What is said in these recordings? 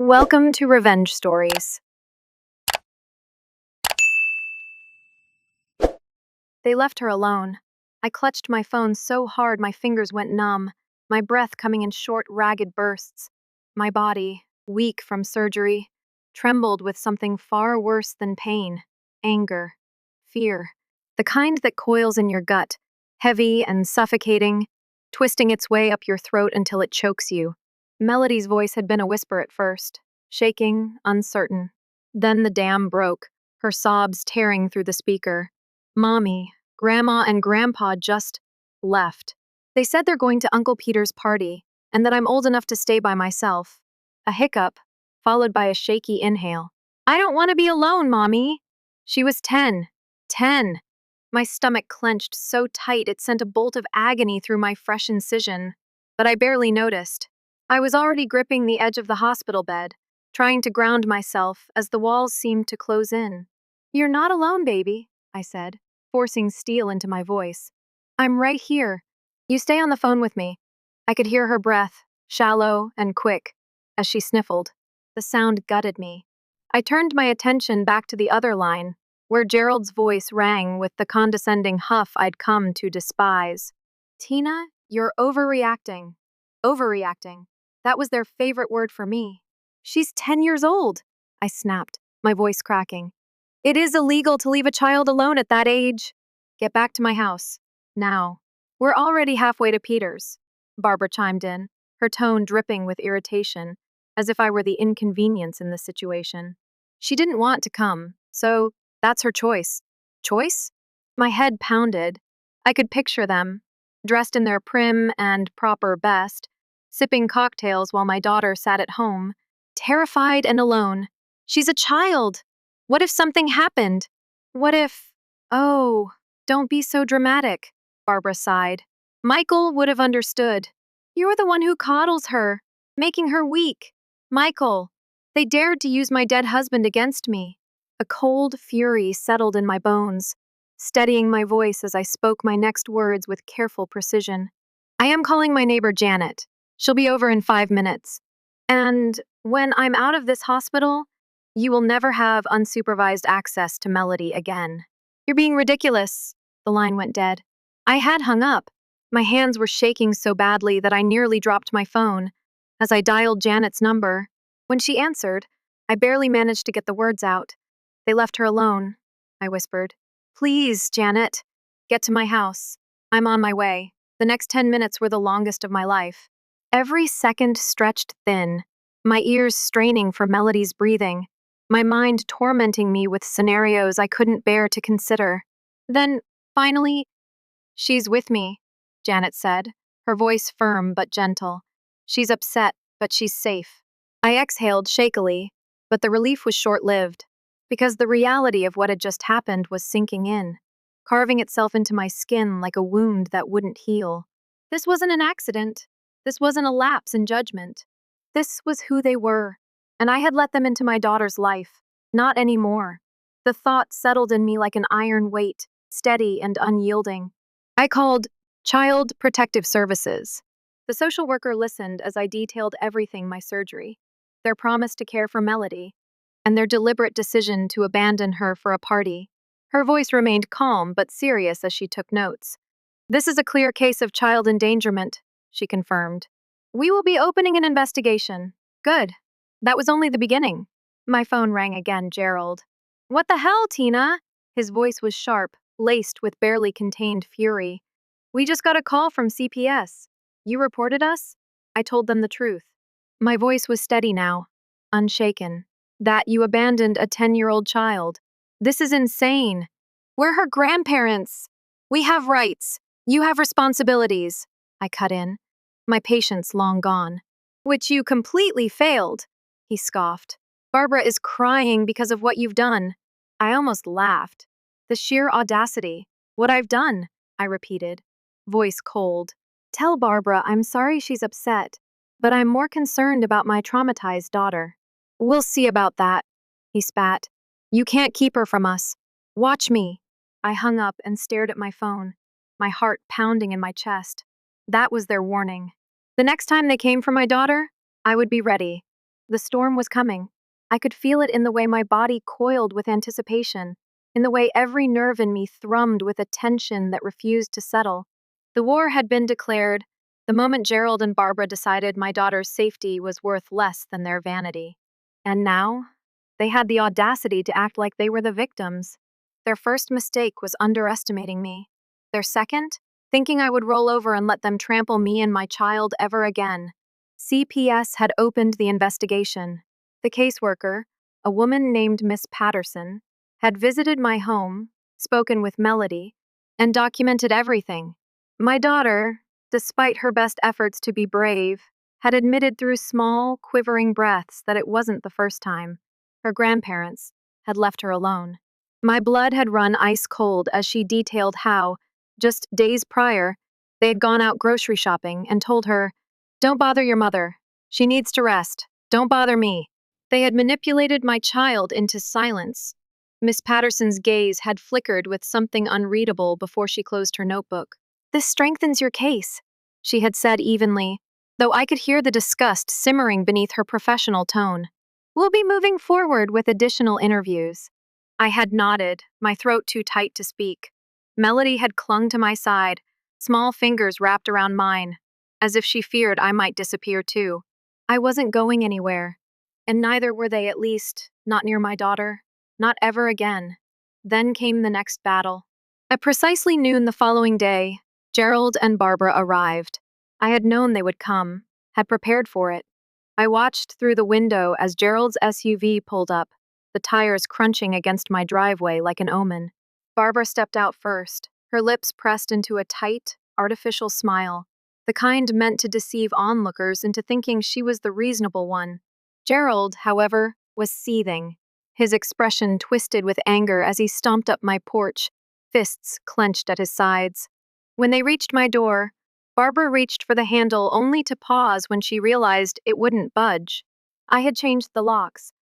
Welcome to Revenge Stories. They left her alone. I clutched my phone so hard my fingers went numb, my breath coming in short, ragged bursts. My body, weak from surgery, trembled with something far worse than pain: anger, fear, the kind that coils in your gut, heavy and suffocating, twisting its way up your throat until it chokes you. Melody's voice had been a whisper at first, shaking, uncertain. Then the dam broke, her sobs tearing through the speaker. Mommy, Grandma, and Grandpa just left. They said they're going to Uncle Peter's party, and that I'm old enough to stay by myself. A hiccup, followed by a shaky inhale. I don't want to be alone, Mommy. She was 10. 10. My stomach clenched so tight it sent a bolt of agony through my fresh incision, but I barely noticed. I was already gripping the edge of the hospital bed, trying to ground myself as the walls seemed to close in. You're not alone, baby, I said, forcing steel into my voice. I'm right here. You stay on the phone with me. I could hear her breath, shallow and quick, as she sniffled. The sound gutted me. I turned my attention back to the other line, where Gerald's voice rang with the condescending huff I'd come to despise. Tina, you're overreacting. Overreacting. That was their favorite word for me. She's 10 years old, I snapped, my voice cracking. It is illegal to leave a child alone at that age. Get back to my house. Now. We're already halfway to Peter's, Barbara chimed in, her tone dripping with irritation, as if I were the inconvenience in this situation. She didn't want to come, so that's her choice. Choice? My head pounded. I could picture them, dressed in their prim and proper best, sipping cocktails while my daughter sat at home, terrified and alone. She's a child. What if something happened? What if... Oh, don't be so dramatic, Barbara sighed. Michael would have understood. You're the one who coddles her, making her weak. Michael, they dared to use my dead husband against me. A cold fury settled in my bones, steadying my voice as I spoke my next words with careful precision. I am calling my neighbor Janet. She'll be over in 5 minutes. And when I'm out of this hospital, you will never have unsupervised access to Melody again. You're being ridiculous. The line went dead. I had hung up. My hands were shaking so badly that I nearly dropped my phone. As I dialed Janet's number, when she answered, I barely managed to get the words out. They left her alone, I whispered. Please, Janet, get to my house. I'm on my way. The next 10 minutes were the longest of my life. Every second stretched thin, my ears straining for Melody's breathing, my mind tormenting me with scenarios I couldn't bear to consider. Then, finally, she's with me, Janet said, her voice firm but gentle. She's upset, but she's safe. I exhaled shakily, but the relief was short-lived, because the reality of what had just happened was sinking in, carving itself into my skin like a wound that wouldn't heal. This wasn't an accident. This wasn't a lapse in judgment. This was who they were, and I had let them into my daughter's life. Not anymore. The thought settled in me like an iron weight, steady and unyielding. I called Child Protective Services. The social worker listened as I detailed everything my surgery, their promise to care for Melody, and their deliberate decision to abandon her for a party. Her voice remained calm but serious as she took notes. This is a clear case of child endangerment, she confirmed. We will be opening an investigation. Good. That was only the beginning. My phone rang again, Gerald. What the hell, Tina? His voice was sharp, laced with barely contained fury. We just got a call from CPS. You reported us? I told them the truth. My voice was steady now, unshaken. That you abandoned a 10-year-old child. This is insane. We're her grandparents. We have rights. You have responsibilities. I cut in, my patience long gone. Which you completely failed, he scoffed. Barbara is crying because of what you've done. I almost laughed. The sheer audacity. What I've done, I repeated, voice cold. Tell Barbara I'm sorry she's upset, but I'm more concerned about my traumatized daughter. We'll see about that, he spat. You can't keep her from us. Watch me. I hung up and stared at my phone, my heart pounding in my chest. That was their warning. The next time they came for my daughter, I would be ready. The storm was coming. I could feel it in the way my body coiled with anticipation, in the way every nerve in me thrummed with a tension that refused to settle. The war had been declared the moment Gerald and Barbara decided my daughter's safety was worth less than their vanity. And now, they had the audacity to act like they were the victims. Their first mistake was underestimating me. Their second, thinking I would roll over and let them trample me and my child ever again. CPS had opened the investigation. The caseworker, a woman named Miss Patterson, had visited my home, spoken with Melody, and documented everything. My daughter, despite her best efforts to be brave, had admitted through small, quivering breaths that it wasn't the first time. Her grandparents had left her alone. My blood had run ice cold as she detailed how, just days prior, they had gone out grocery shopping and told her, "Don't bother your mother. She needs to rest. Don't bother me." They had manipulated my child into silence. Miss Patterson's gaze had flickered with something unreadable before she closed her notebook. "This strengthens your case," she had said evenly, though I could hear the disgust simmering beneath her professional tone. "We'll be moving forward with additional interviews." I had nodded, my throat too tight to speak. Melody had clung to my side, small fingers wrapped around mine, as if she feared I might disappear too. I wasn't going anywhere, and neither were they, at least, not near my daughter, not ever again. Then came the next battle. At precisely noon the following day, Gerald and Barbara arrived. I had known they would come, had prepared for it. I watched through the window as Gerald's SUV pulled up, the tires crunching against my driveway like an omen. Barbara stepped out first, her lips pressed into a tight, artificial smile, the kind meant to deceive onlookers into thinking she was the reasonable one. Gerald, however, was seething, his expression twisted with anger as he stomped up my porch, fists clenched at his sides. When they reached my door, Barbara reached for the handle only to pause when she realized it wouldn't budge. I had changed the locks.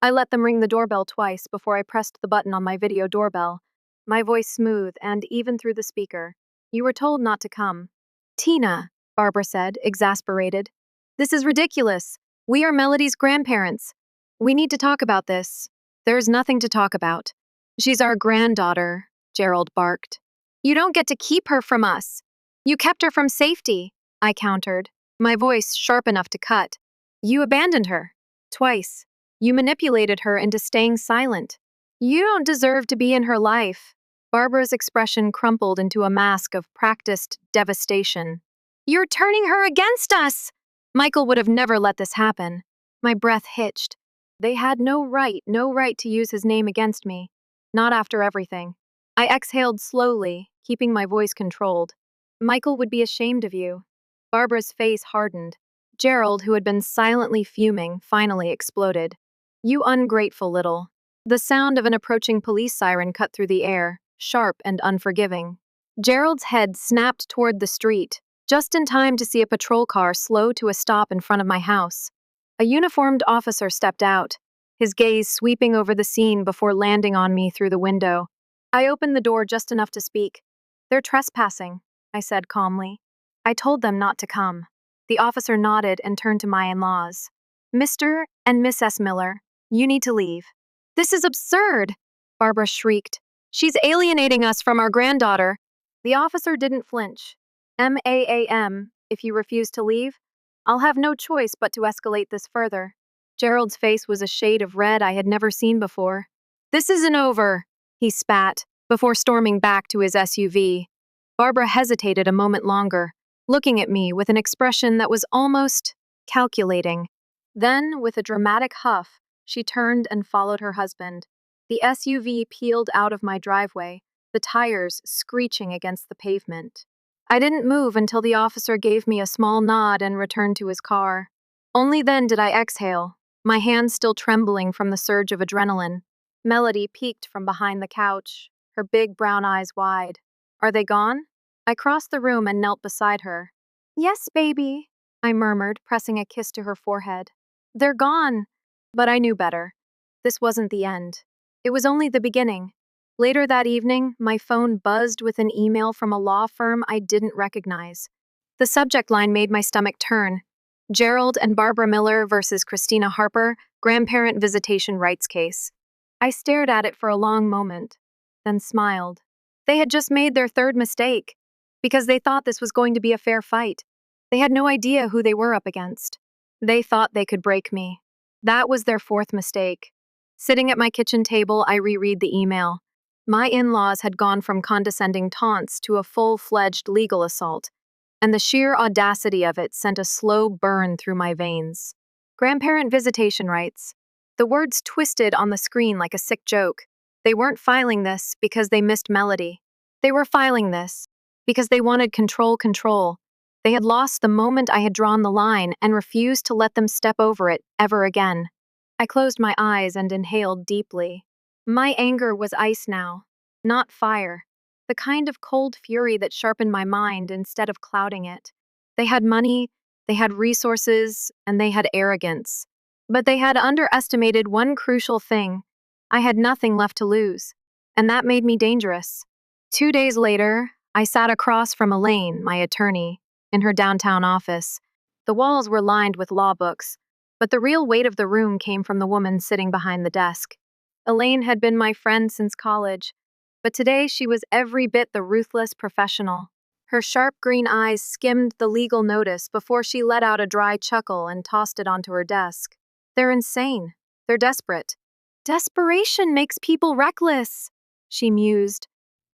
I let them ring the doorbell twice before I pressed the button on my video doorbell, my voice smooth and even through the speaker. "You were told not to come." "Tina," Barbara said, exasperated. "This is ridiculous. We are Melody's grandparents. We need to talk about this." "There's nothing to talk about. She's our granddaughter," Gerald barked. "You don't get to keep her from us. You kept her from safety," I countered, my voice sharp enough to cut. "You abandoned her. Twice. You manipulated her into staying silent. You don't deserve to be in her life." Barbara's expression crumpled into a mask of practiced devastation. "You're turning her against us!" Michael would have never let this happen. My breath hitched. They had no right to use his name against me. Not after everything. I exhaled slowly, keeping my voice controlled. "Michael would be ashamed of you." Barbara's face hardened. Gerald, who had been silently fuming, finally exploded. "You ungrateful little." The sound of an approaching police siren cut through the air, sharp and unforgiving. Gerald's head snapped toward the street, just in time to see a patrol car slow to a stop in front of my house. A uniformed officer stepped out, his gaze sweeping over the scene before landing on me through the window. I opened the door just enough to speak. "They're trespassing," I said calmly. "I told them not to come." The officer nodded and turned to my in-laws. "Mr. and Miss S. Miller, you need to leave." "This is absurd!" Barbara shrieked. "She's alienating us from our granddaughter." The officer didn't flinch. "MAAM, if you refuse to leave, I'll have no choice but to escalate this further." Gerald's face was a shade of red I had never seen before. "This isn't over," he spat, before storming back to his SUV. Barbara hesitated a moment longer, looking at me with an expression that was almost calculating. Then, with a dramatic huff, she turned and followed her husband. The SUV peeled out of my driveway, the tires screeching against the pavement. I didn't move until the officer gave me a small nod and returned to his car. Only then did I exhale, my hands still trembling from the surge of adrenaline. Melody peeked from behind the couch, her big brown eyes wide. "Are they gone?" I crossed the room and knelt beside her. "Yes, baby," I murmured, pressing a kiss to her forehead. "They're gone." But I knew better. This wasn't the end. It was only the beginning. Later that evening, my phone buzzed with an email from a law firm I didn't recognize. The subject line made my stomach turn. Gerald and Barbara Miller versus Christina Harper, grandparent visitation rights case. I stared at it for a long moment, then smiled. They had just made their third mistake, because they thought this was going to be a fair fight. They had no idea who they were up against. They thought they could break me. That was their fourth mistake. Sitting at my kitchen table, I reread the email. My in-laws had gone from condescending taunts to a full-fledged legal assault, and the sheer audacity of it sent a slow burn through my veins. Grandparent visitation rights. The words twisted on the screen like a sick joke. They weren't filing this because they missed Melody. They were filing this because they wanted control. They had lost the moment I had drawn the line and refused to let them step over it ever again. I closed my eyes and inhaled deeply. My anger was ice now, not fire. The kind of cold fury that sharpened my mind instead of clouding it. They had money, they had resources, and they had arrogance. But they had underestimated one crucial thing. I had nothing left to lose, and that made me dangerous. 2 days later, I sat across from Elaine, my attorney, in her downtown office. The walls were lined with law books, but the real weight of the room came from the woman sitting behind the desk. Elaine had been my friend since college, but today she was every bit the ruthless professional. Her sharp green eyes skimmed the legal notice before she let out a dry chuckle and tossed it onto her desk. They're insane. They're desperate. Desperation makes people reckless, she mused.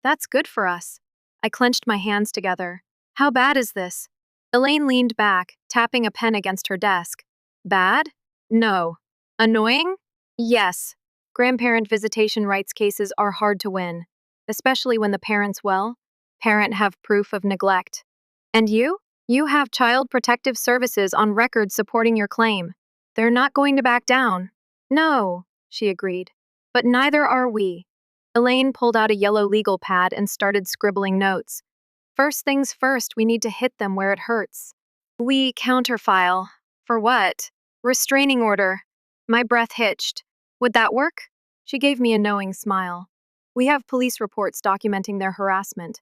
That's good for us. I clenched my hands together. How bad is this? Elaine leaned back, tapping a pen against her desk. Bad? No. Annoying? Yes. Grandparent visitation rights cases are hard to win, especially when the parent have proof of neglect. And you? You have Child Protective Services on record supporting your claim. They're not going to back down. No, she agreed. But neither are we. Elaine pulled out a yellow legal pad and started scribbling notes. First things first, we need to hit them where it hurts. We counterfile. For what? Restraining order. My breath hitched. Would that work? She gave me a knowing smile. We have police reports documenting their harassment.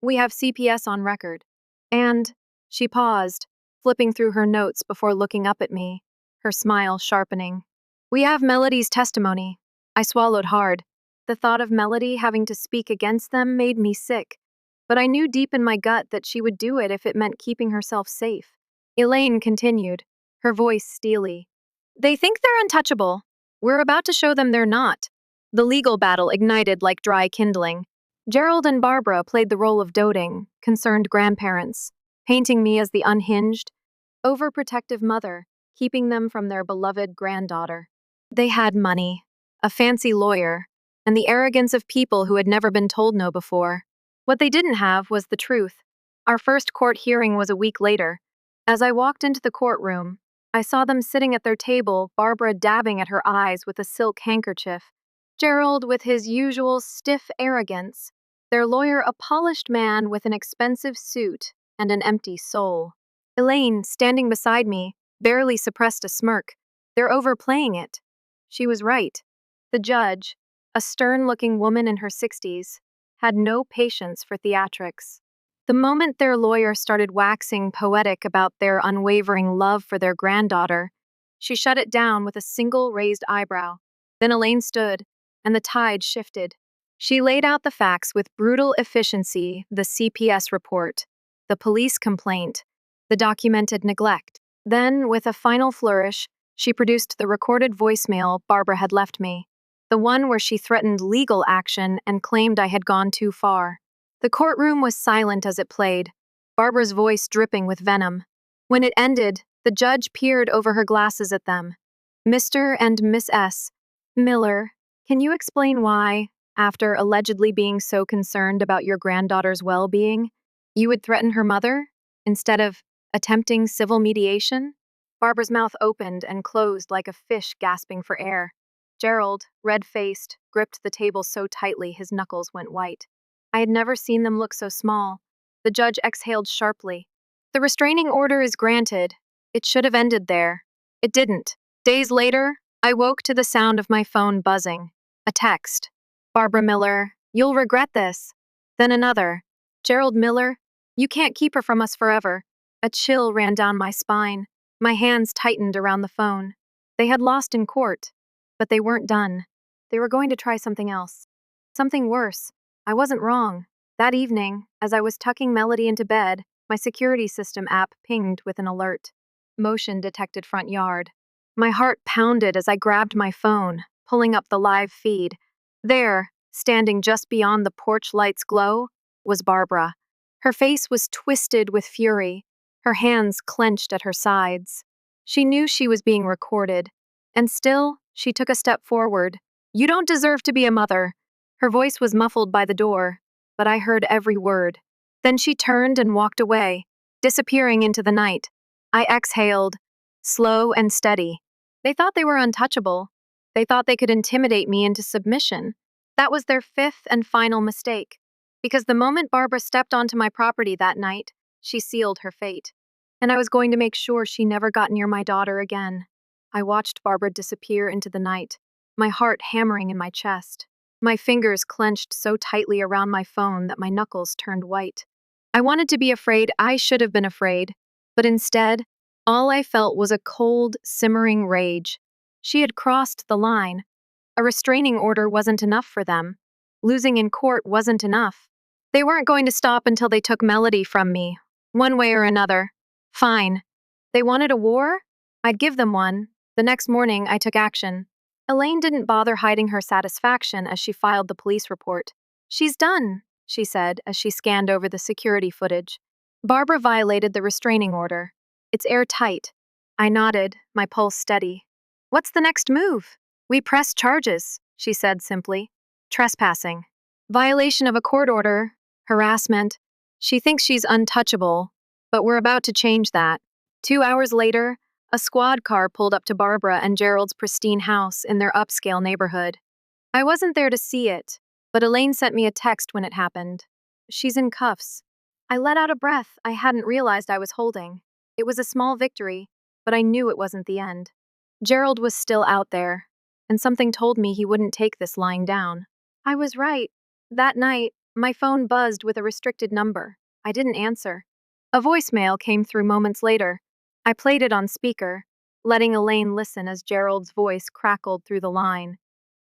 We have CPS on record. And, she paused, flipping through her notes before looking up at me, her smile sharpening. We have Melody's testimony. I swallowed hard. The thought of Melody having to speak against them made me sick, but I knew deep in my gut that she would do it if it meant keeping herself safe. Elaine continued, her voice steely. They think they're untouchable. We're about to show them they're not. The legal battle ignited like dry kindling. Gerald and Barbara played the role of doting, concerned grandparents, painting me as the unhinged, overprotective mother, keeping them from their beloved granddaughter. They had money, a fancy lawyer, and the arrogance of people who had never been told no before. What they didn't have was the truth. Our first court hearing was a week later. As I walked into the courtroom, I saw them sitting at their table, Barbara dabbing at her eyes with a silk handkerchief, Gerald with his usual stiff arrogance, their lawyer a polished man with an expensive suit and an empty soul. Elaine, standing beside me, barely suppressed a smirk. They're overplaying it. She was right. The judge, a stern-looking woman in her 60s, had no patience for theatrics. The moment their lawyer started waxing poetic about their unwavering love for their granddaughter, she shut it down with a single raised eyebrow. Then Elaine stood, and the tide shifted. She laid out the facts with brutal efficiency, the CPS report, the police complaint, the documented neglect. Then, with a final flourish, she produced the recorded voicemail Barbara had left me, the one where she threatened legal action and claimed I had gone too far. The courtroom was silent as it played, Barbara's voice dripping with venom. When it ended, the judge peered over her glasses at them. Mr. and Miss S. Miller, can you explain why, after allegedly being so concerned about your granddaughter's well-being, you would threaten her mother instead of attempting civil mediation? Barbara's mouth opened and closed like a fish gasping for air. Gerald, red-faced, gripped the table so tightly his knuckles went white. I had never seen them look so small. The judge exhaled sharply. The restraining order is granted. It should have ended there. It didn't. Days later, I woke to the sound of my phone buzzing. A text. Barbara Miller, you'll regret this. Then another. Gerald Miller, you can't keep her from us forever. A chill ran down my spine. My hands tightened around the phone. They had lost in court, but they weren't done. They were going to try something else. Something worse. I wasn't wrong. That evening, as I was tucking Melody into bed, my security system app pinged with an alert. Motion detected front yard. My heart pounded as I grabbed my phone, pulling up the live feed. There, standing just beyond the porch light's glow, was Barbara. Her face was twisted with fury, her hands clenched at her sides. She knew she was being recorded, and still, she took a step forward. "You don't deserve to be a mother." Her voice was muffled by the door, but I heard every word. Then she turned and walked away, disappearing into the night. I exhaled, slow and steady. They thought they were untouchable. They thought they could intimidate me into submission. That was their fifth and final mistake. Because the moment Barbara stepped onto my property that night, she sealed her fate. And I was going to make sure she never got near my daughter again. I watched Barbara disappear into the night, my heart hammering in my chest. My fingers clenched so tightly around my phone that my knuckles turned white. I wanted to be afraid I should have been afraid, but instead, all I felt was a cold, simmering rage. She had crossed the line. A restraining order wasn't enough for them. Losing in court wasn't enough. They weren't going to stop until they took Melody from me, one way or another. Fine. They wanted a war? I'd give them one. The next morning, I took action. Elaine didn't bother hiding her satisfaction as she filed the police report. "She's done," she said as she scanned over the security footage. "Barbara violated the restraining order. It's airtight." I nodded, my pulse steady. "What's the next move?" "We press charges," she said simply. "Trespassing. Violation of a court order. Harassment. She thinks she's untouchable, but we're about to change that." 2 hours later, a squad car pulled up to Barbara and Gerald's pristine house in their upscale neighborhood. I wasn't there to see it, but Elaine sent me a text when it happened. "She's in cuffs." I let out a breath I hadn't realized I was holding. It was a small victory, but I knew it wasn't the end. Gerald was still out there, and something told me he wouldn't take this lying down. I was right. That night, my phone buzzed with a restricted number. I didn't answer. A voicemail came through moments later. I played it on speaker, letting Elaine listen as Gerald's voice crackled through the line.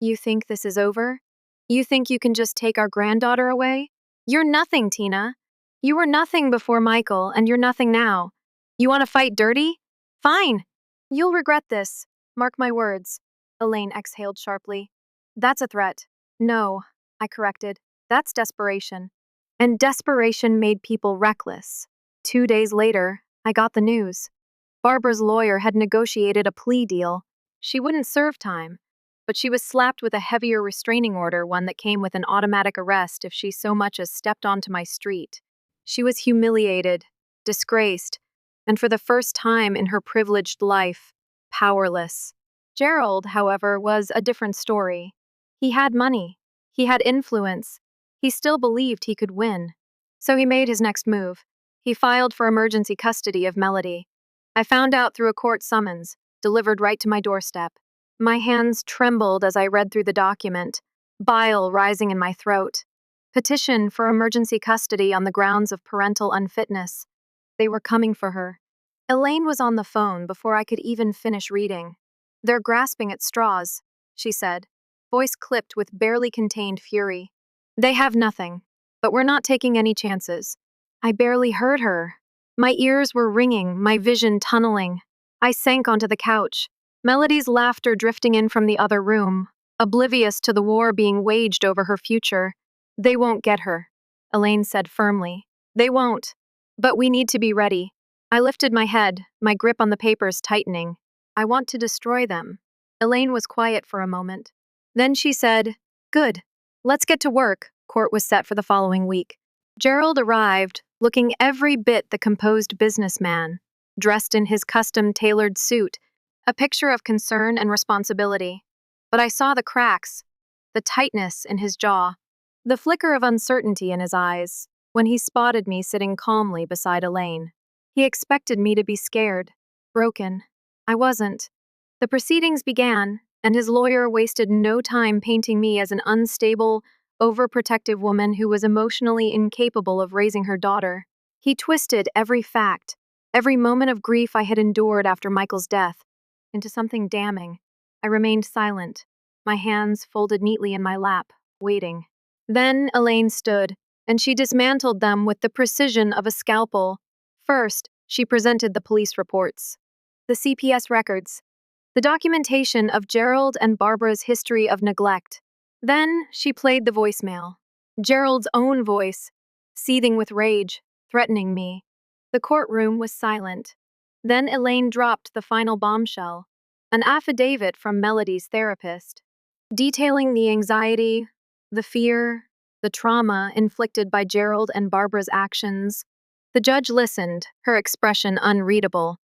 "You think this is over? You think you can just take our granddaughter away? You're nothing, Tina. You were nothing before Michael, and you're nothing now. You want to fight dirty? Fine. You'll regret this. Mark my words." Elaine exhaled sharply. "That's a threat." "No," I corrected. "That's desperation." And desperation made people reckless. 2 days later, I got the news. Barbara's lawyer had negotiated a plea deal. She wouldn't serve time, but she was slapped with a heavier restraining order, one that came with an automatic arrest if she so much as stepped onto my street. She was humiliated, disgraced, and for the first time in her privileged life, powerless. Gerald, however, was a different story. He had money. He had influence. He still believed he could win. So he made his next move. He filed for emergency custody of Melody. I found out through a court summons, delivered right to my doorstep. My hands trembled as I read through the document, bile rising in my throat. Petition for emergency custody on the grounds of parental unfitness. They were coming for her. Elaine was on the phone before I could even finish reading. "They're grasping at straws," she said, voice clipped with barely contained fury. "They have nothing, but we're not taking any chances." I barely heard her. My ears were ringing, my vision tunneling. I sank onto the couch, Melody's laughter drifting in from the other room, oblivious to the war being waged over her future. "They won't get her," Elaine said firmly. "They won't. But we need to be ready." I lifted my head, my grip on the papers tightening. "I want to destroy them." Elaine was quiet for a moment. Then she said, "Good. Let's get to work." Court was set for the following week. Gerald arrived, looking every bit the composed businessman, dressed in his custom-tailored suit, a picture of concern and responsibility. But I saw the cracks, the tightness in his jaw, the flicker of uncertainty in his eyes, when he spotted me sitting calmly beside Elaine. He expected me to be scared, broken. I wasn't. The proceedings began, and his lawyer wasted no time painting me as an unstable, overprotective woman who was emotionally incapable of raising her daughter. He twisted every fact, every moment of grief I had endured after Michael's death, into something damning. I remained silent, my hands folded neatly in my lap, waiting. Then Elaine stood, and she dismantled them with the precision of a scalpel. First, she presented the police reports, the CPS records, the documentation of Gerald and Barbara's history of neglect. Then she played the voicemail, Gerald's own voice, seething with rage, threatening me. The courtroom was silent. Then Elaine dropped the final bombshell, an affidavit from Melody's therapist, detailing the anxiety, the fear, the trauma inflicted by Gerald and Barbara's actions. The judge listened, her expression unreadable.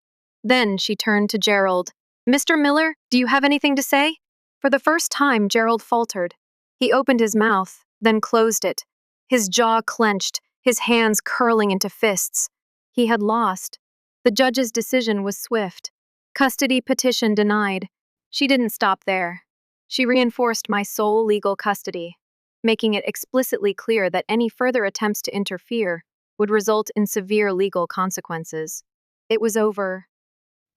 Then she turned to Gerald. Mr. Miller, do you have anything to say? For the first time, Gerald faltered. He opened his mouth, then closed it, his jaw clenched, his hands curling into fists. He had lost. The judge's decision was swift. Custody petition denied. She didn't stop there. She reinforced my sole legal custody, making it explicitly clear that any further attempts to interfere would result in severe legal consequences. It was over.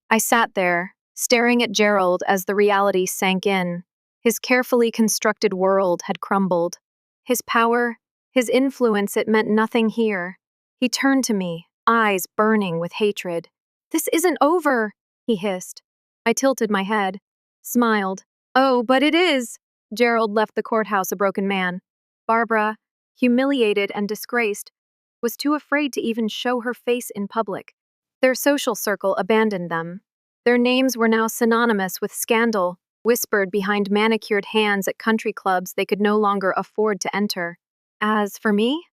I sat there, staring at Gerald as the reality sank in. His carefully constructed world had crumbled. His power, his influence, it meant nothing here. He turned to me, eyes burning with hatred. This isn't over, he hissed. I tilted my head, smiled. Oh, but it is. Gerald left the courthouse a broken man. Barbara, humiliated and disgraced, was too afraid to even show her face in public. Their social circle abandoned them. Their names were now synonymous with scandal, whispered behind manicured hands at country clubs they could no longer afford to enter. As for me,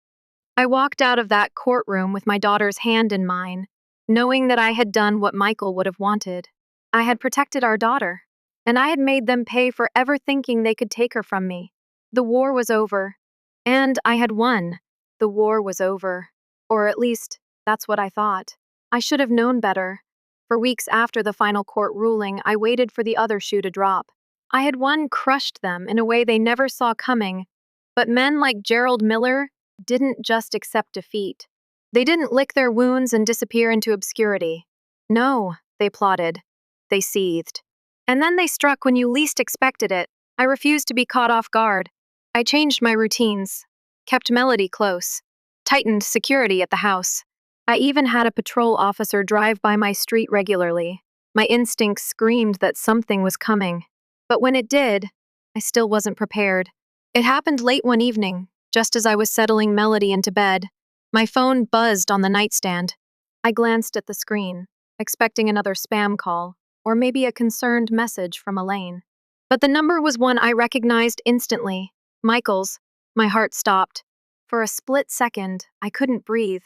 I walked out of that courtroom with my daughter's hand in mine, knowing that I had done what Michael would have wanted. I had protected our daughter, and I had made them pay for ever thinking they could take her from me. The war was over, and I had won. The war was over. Or at least, that's what I thought. I should have known better. For weeks after the final court ruling, I waited for the other shoe to drop. I had won, crushed them in a way they never saw coming. But men like Gerald Miller didn't just accept defeat. They didn't lick their wounds and disappear into obscurity. No, they plotted. They seethed. And then they struck when you least expected it. I refused to be caught off guard. I changed my routines, kept Melody close, tightened security at the house. I even had a patrol officer drive by my street regularly. My instincts screamed that something was coming. But when it did, I still wasn't prepared. It happened late one evening, just as I was settling Melody into bed. My phone buzzed on the nightstand. I glanced at the screen, expecting another spam call, or maybe a concerned message from Elaine. But the number was one I recognized instantly. Michael's. My heart stopped. For a split second, I couldn't breathe.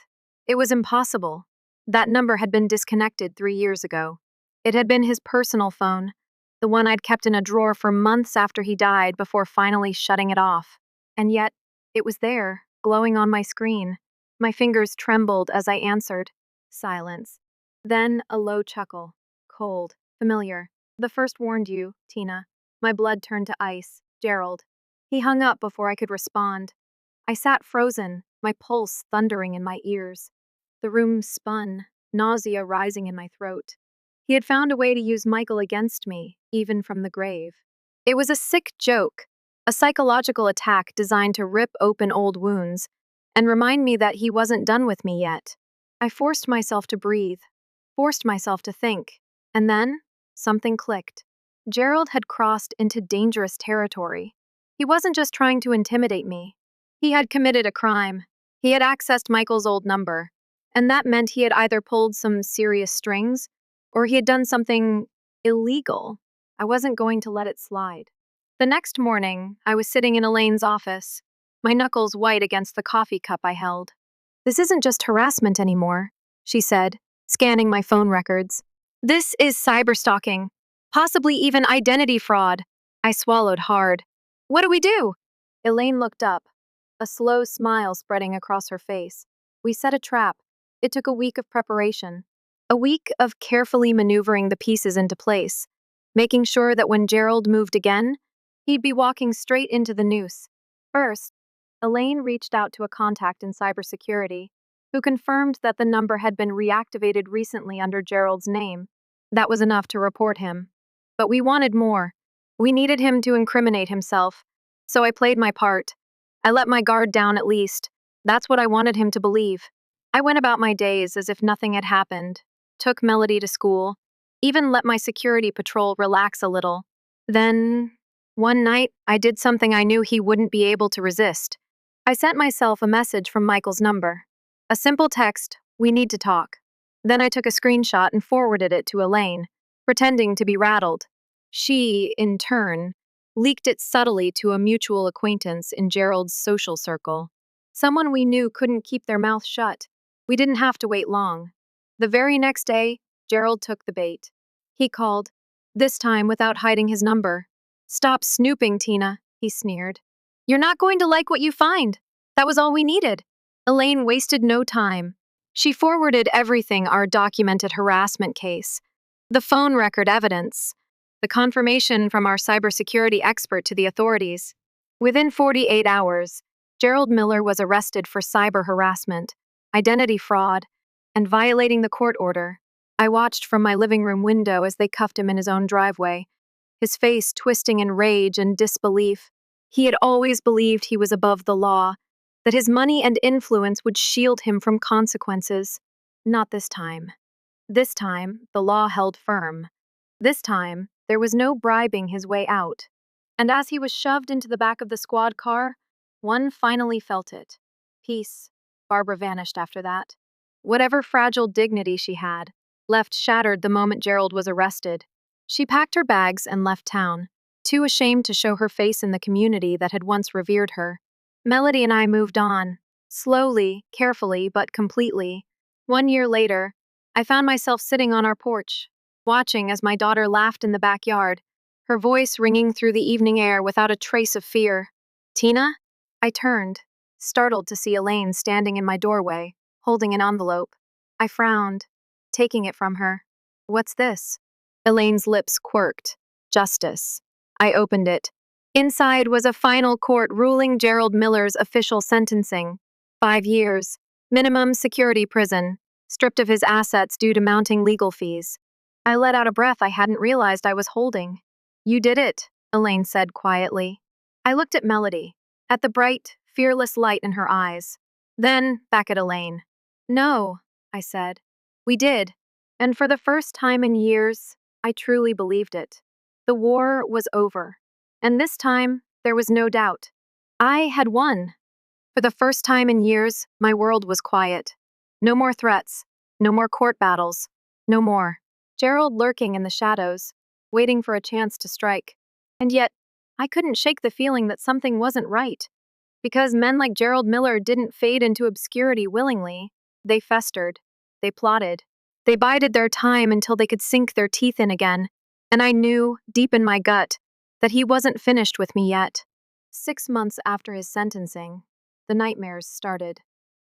It was impossible. That number had been disconnected 3 years ago. It had been his personal phone, the one I'd kept in a drawer for months after he died before finally shutting it off. And yet, it was there, glowing on my screen. My fingers trembled as I answered. Silence. Then a low chuckle. Cold. Familiar. The first warned you, Tina. My blood turned to ice. Gerald. He hung up before I could respond. I sat frozen, my pulse thundering in my ears. The room spun, nausea rising in my throat. He had found a way to use Michael against me, even from the grave. It was a sick joke, a psychological attack designed to rip open old wounds and remind me that he wasn't done with me yet. I forced myself to breathe, forced myself to think, and then something clicked. Gerald had crossed into dangerous territory. He wasn't just trying to intimidate me. He had committed a crime. He had accessed Michael's old number, and that meant he had either pulled some serious strings or he had done something illegal. I wasn't going to let it slide. The next morning, I was sitting in Elaine's office, my knuckles white against the coffee cup I held. This isn't just harassment anymore, she said, scanning my phone records. This is cyberstalking, possibly even identity fraud. I swallowed hard. What do we do? Elaine looked up, a slow smile spreading across her face. We set a trap. It took a week of preparation. A week of carefully maneuvering the pieces into place, making sure that when Gerald moved again, he'd be walking straight into the noose. First, Elaine reached out to a contact in cybersecurity. who confirmed that the number had been reactivated recently under Gerald's name. That was enough to report him. But we wanted more. We needed him to incriminate himself. So I played my part. I let my guard down at least. That's what I wanted him to believe. I went about my days as if nothing had happened, took Melody to school, even let my security patrol relax a little. Then, one night, I did something I knew he wouldn't be able to resist. I sent myself a message from Michael's number. A simple text, "We need to talk." Then I took a screenshot and forwarded it to Elaine, pretending to be rattled. She, in turn, leaked it subtly to a mutual acquaintance in Gerald's social circle. Someone we knew couldn't keep their mouth shut. We didn't have to wait long. The very next day, Gerald took the bait. He called, this time without hiding his number. "Stop snooping, Tina," he sneered. "You're not going to like what you find. That was all we needed." Elaine wasted no time. She forwarded everything: our documented harassment case, the phone record evidence, the confirmation from our cybersecurity expert to the authorities. Within 48 hours, Gerald Miller was arrested for cyber harassment, identity fraud, and violating the court order. I watched from my living room window as they cuffed him in his own driveway, his face twisting in rage and disbelief. He had always believed he was above the law, that his money and influence would shield him from consequences. Not this time. This time, the law held firm. This time, there was no bribing his way out. And as he was shoved into the back of the squad car, one finally felt it. Peace. Barbara vanished after that. Whatever fragile dignity she had, left shattered the moment Gerald was arrested. She packed her bags and left town, too ashamed to show her face in the community that had once revered her. Melody and I moved on, slowly, carefully, but completely. 1 year later, I found myself sitting on our porch, watching as my daughter laughed in the backyard, her voice ringing through the evening air without a trace of fear. "Tina?" I turned, startled to see Elaine standing in my doorway, holding an envelope. I frowned, taking it from her. "What's this?" Elaine's lips quirked. "Justice." I opened it. Inside was a final court ruling Gerald Miller's official sentencing. 5 years, minimum security prison, stripped of his assets due to mounting legal fees. I let out a breath I hadn't realized I was holding. "You did it," Elaine said quietly. I looked at Melody, at the bright, fearless light in her eyes. Then, back at Elaine. "No," I said. "We did. And for the first time in years, I truly believed it. The war was over. And this time, there was no doubt. I had won. For the first time in years, my world was quiet. No more threats. No more court battles. No more. Gerald lurking in the shadows, waiting for a chance to strike. And yet, I couldn't shake the feeling that something wasn't right. Because men like Gerald Miller didn't fade into obscurity willingly. They festered. They plotted. They bided their time until they could sink their teeth in again. And I knew, deep in my gut, that he wasn't finished with me yet. 6 months after his sentencing, the nightmares started.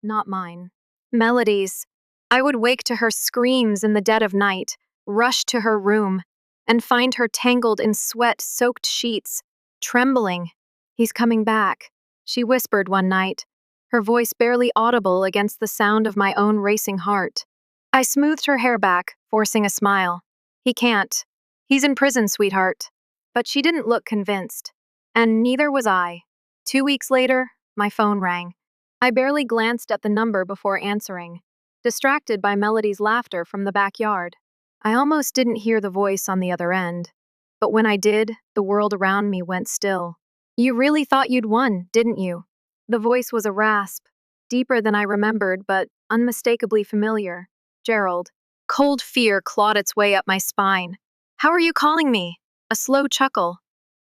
Not mine. Melody's. I would wake to her screams in the dead of night, rush to her room, and find her tangled in sweat-soaked sheets, trembling. "He's coming back," she whispered one night, her voice barely audible against the sound of my own racing heart. I smoothed her hair back, forcing a smile. "He can't. He's in prison, sweetheart." But she didn't look convinced. And neither was I. 2 weeks later, my phone rang. I barely glanced at the number before answering, distracted by Melody's laughter from the backyard. I almost didn't hear the voice on the other end. But when I did, the world around me went still. "You really thought you'd won, didn't you?" The voice was a rasp, deeper than I remembered, but unmistakably familiar. Gerald. Cold fear clawed its way up my spine. "How are you calling me?" A slow chuckle.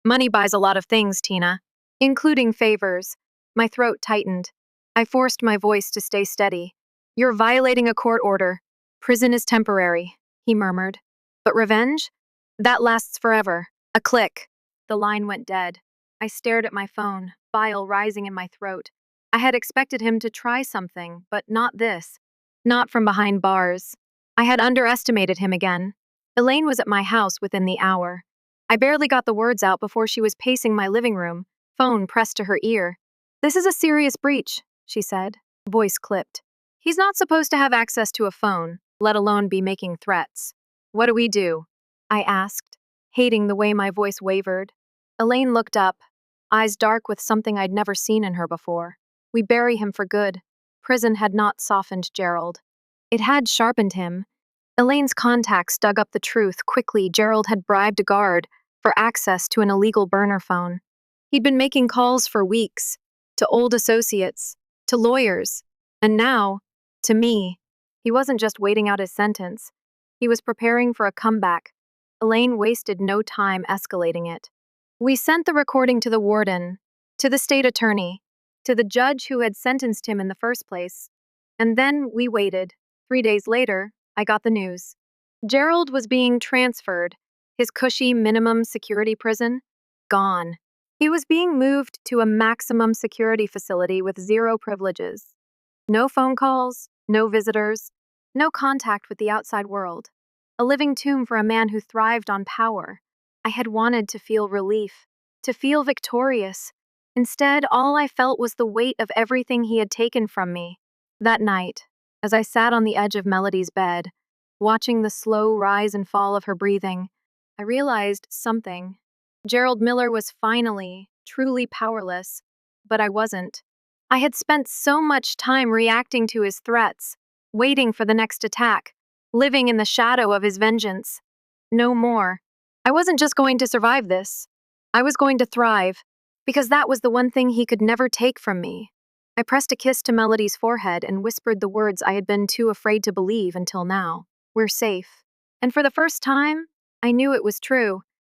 "Money buys a lot of things, Tina, including favors." My throat tightened. I forced my voice to stay steady. "You're violating a court order. Prison is temporary," he murmured. "But revenge? That lasts forever." A click. The line went dead. I stared at my phone, bile rising in my throat. I had expected him to try something, but not this. Not from behind bars. I had underestimated him again. Elaine was at my house within the hour. I barely got the words out before she was pacing my living room, phone pressed to her ear. "This is a serious breach," she said, voice clipped. He's not supposed to have access to a phone, let alone be making threats. What do we do? I asked, hating the way my voice wavered. Elaine looked up, eyes dark with something I'd never seen in her before. We bury him for good. Prison had not softened Gerald. It had sharpened him. Elaine's contacts dug up the truth quickly. Gerald had bribed a guard for access to an illegal burner phone. He'd been making calls for weeks, to old associates, to lawyers, and now, to me. He wasn't just waiting out his sentence. He was preparing for a comeback. Elaine wasted no time escalating it. We sent the recording to the warden, to the state attorney, to the judge who had sentenced him in the first place. And then we waited. 3 days later, I got the news. Gerald was being transferred, his cushy minimum security prison gone. He was being moved to a maximum security facility with zero privileges. No phone calls, no visitors, no contact with the outside world. A living tomb for a man who thrived on power. I had wanted to feel relief, to feel victorious. Instead, all I felt was the weight of everything he had taken from me. That night, as I sat on the edge of Melody's bed, watching the slow rise and fall of her breathing, I realized something. Gerald Miller was finally, truly powerless, but I wasn't. I had spent so much time reacting to his threats, waiting for the next attack, living in the shadow of his vengeance. No more. I wasn't just going to survive this. I was going to thrive, because that was the one thing he could never take from me. I pressed a kiss to Melody's forehead and whispered the words I had been too afraid to believe until now. We're safe. And for the first time, I knew it was true.